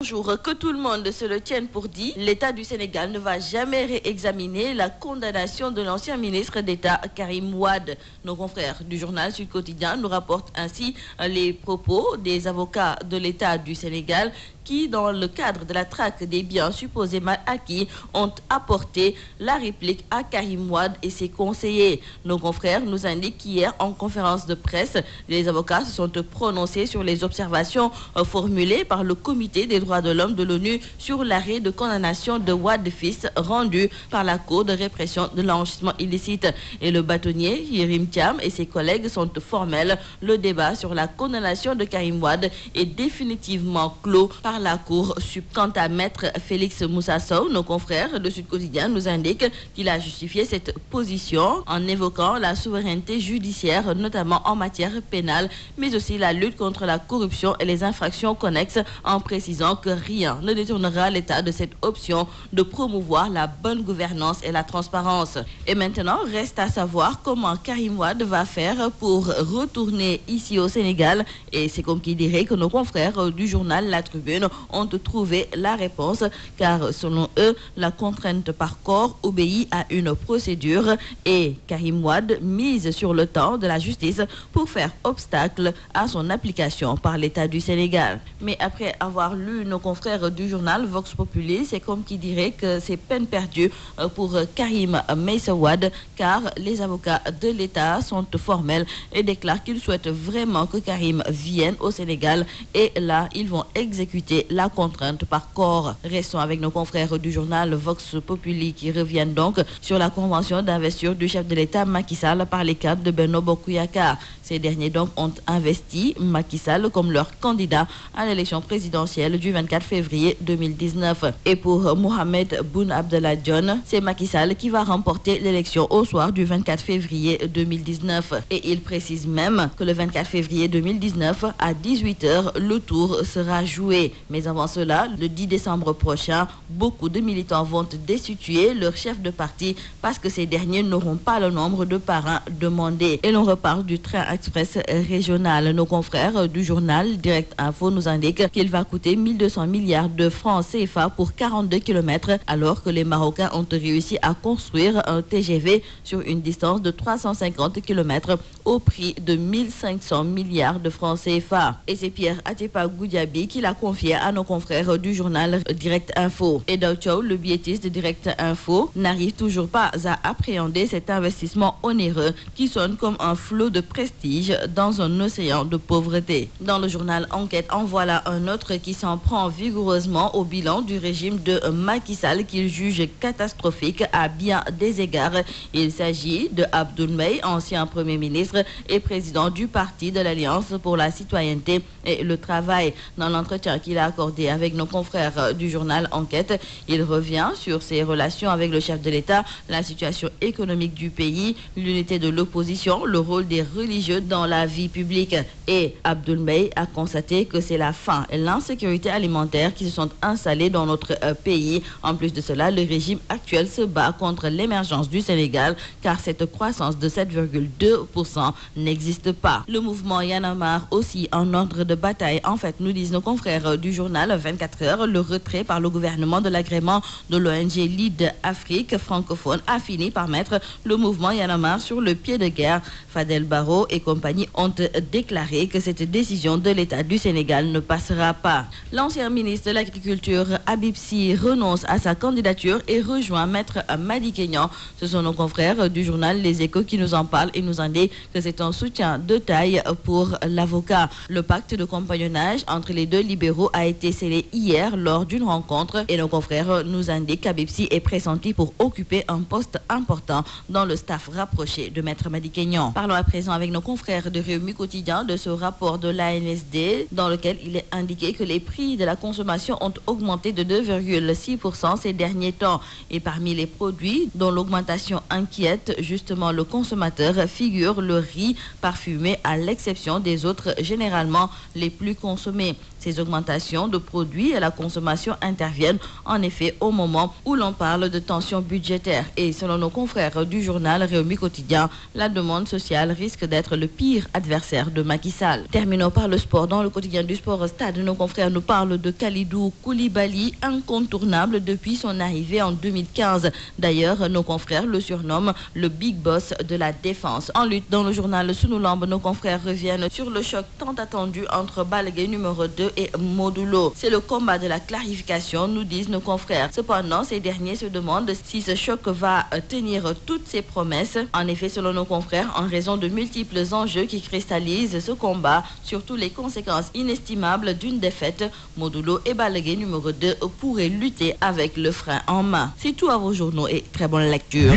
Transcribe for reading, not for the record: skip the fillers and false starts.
Bonjour, que tout le monde se le tienne pour dit, l'État du Sénégal ne va jamais réexaminer la condamnation de l'ancien ministre d'État Karim Wade. Nos confrères du journal Sud Quotidien nous rapportent ainsi les propos des avocats de l'État du Sénégal qui, dans le cadre de la traque des biens supposés mal acquis, ont apporté la réplique à Karim Wade et ses conseillers. Nos confrères nous indiquent qu'hier, en conférence de presse, les avocats se sont prononcés sur les observations formulées par le Comité des droits de l'homme de l'ONU sur l'arrêt de condamnation de Wade fils rendu par la Cour de répression de l'enrichissement illicite. Et le bâtonnier Yérim Thiam et ses collègues sont formels. Le débat sur la condamnation de Karim Wade est définitivement clos par la Cour suprême. Quant à Maître Félix Moussa Sow, nos confrères de Sud Quotidien nous indiquent qu'il a justifié cette position en évoquant la souveraineté judiciaire, notamment en matière pénale, mais aussi la lutte contre la corruption et les infractions connexes, en précisant que rien ne détournera l'État de cette option de promouvoir la bonne gouvernance et la transparence. Et maintenant, reste à savoir comment Karim Wade va faire pour retourner ici au Sénégal. Et c'est comme qui dirait que nos confrères du journal La Tribune ont trouvé la réponse, car selon eux, la contrainte par corps obéit à une procédure et Karim Wade mise sur le temps de la justice pour faire obstacle à son application par l'État du Sénégal. Mais après avoir lu nos confrères du journal Vox Populi, c'est comme qui dirait que c'est peine perdue pour Karim Meïssa Wade, car les avocats de l'État sont formels et déclarent qu'ils souhaitent vraiment que Karim vienne au Sénégal, et là, ils vont exécuter la contrainte par corps. Restons avec nos confrères du journal Vox Populi qui reviennent donc sur la convention d'investiture du chef de l'État Macky Sall par les cadres de Benno Bokk Yakaar. Ces derniers donc ont investi Macky Sall comme leur candidat à l'élection présidentielle du 24 février 2019. Et pour Mohamed Boun Abdallah Dionne, c'est Macky Sall qui va remporter l'élection au soir du 24 février 2019. Et il précise même que le 24 février 2019, à 18h, le tour sera joué. Mais avant cela, le 10 décembre prochain, beaucoup de militants vont destituer leur chef de parti parce que ces derniers n'auront pas le nombre de parrains demandés. Et l'on reparle du train express régional. Nos confrères du journal Direct Info nous indiquent qu'il va coûter 1200 milliards de francs CFA pour 42 km, alors que les Marocains ont réussi à construire un TGV sur une distance de 350 km au prix de 1500 milliards de francs CFA. Et c'est Pierre Atepa Goudiaby qui l'a confié à nos confrères du journal Direct Info. Et Dautio, le billetiste de Direct Info, n'arrive toujours pas à appréhender cet investissement onéreux qui sonne comme un flot de prestige dans un océan de pauvreté. Dans le journal Enquête, en voilà un autre qui s'en prend vigoureusement au bilan du régime de Macky Sall qu'il juge catastrophique à bien des égards. Il s'agit de Abdoul Mbaye, ancien Premier ministre et président du Parti de l'Alliance pour la citoyenneté et le travail. Dans l'entretien qu'il a accordé avec nos confrères du journal Enquête, il revient sur ses relations avec le chef de l'État, la situation économique du pays, l'unité de l'opposition, le rôle des religieux dans la vie publique. Et Abdoul Mbaye a constaté que c'est la faim et l'insécurité alimentaire qui se sont installées dans notre pays. En plus de cela, le régime actuel se bat contre l'émergence du Sénégal, car cette croissance de 7,2% n'existe pas. Le mouvement Y en a marre aussi en ordre de bataille. En fait, nous disent nos confrères du journal 24 heures, le retrait par le gouvernement de l'agrément de l'ONG Lead Afrique francophone a fini par mettre le mouvement Y en a marre sur le pied de guerre. Fadel Barro et compagnie ont déclaré que cette décision de l'État du Sénégal ne passera pas. L'ancien ministre de l'Agriculture, Habib Sy, renonce à sa candidature et rejoint Maître Madické Niang. Ce sont nos confrères du journal Les Échos qui nous en parlent et nous indiquent que c'est un soutien de taille pour l'avocat. Le pacte de compagnonnage entre les deux libéraux a été scellé hier lors d'une rencontre et nos confrères nous indiquent qu'Habib Sy est pressenti pour occuper un poste important dans le staff rapproché de Maître Madické Niang. Parlons à présent avec nos confrères de Rewmi Quotidien de ce rapport de l'ANSD dans lequel il est indiqué que les prix de la consommation ont augmenté de 2,6% ces derniers temps. Et parmi les produits dont l'augmentation inquiète justement le consommateur figure le riz parfumé à l'exception des autres généralement les plus consommés. Ces augmentations de produits et la consommation interviennent en effet au moment où l'on parle de tension budgétaire. Et selon nos confrères du journal Rewmi Quotidien, la demande sociale risque d'être le pire adversaire de Macky Sall. Terminons par le sport. Dans le quotidien du sport Stade, nos confrères nous parlent de Kalidou Koulibaly, incontournable depuis son arrivée en 2015. D'ailleurs, nos confrères le surnomment le Big Boss de la défense. En lutte, dans le journal Sunu Lamb, nos confrères reviennent sur le choc tant attendu entre Balla Gaye numéro 2 et Modou Lo. C'est le combat de la clarification, nous disent nos confrères. Cependant, ces derniers se demandent si ce choc va tenir toutes ses promesses. En effet, selon nos confrères, en raison de multiples enjeux qui cristallisent ce combat, surtout les conséquences inestimables d'une défaite, Modou Lo et Balla Gaye numéro 2 pourraient lutter avec le frein en main. C'est tout à vos journaux et très bonne lecture.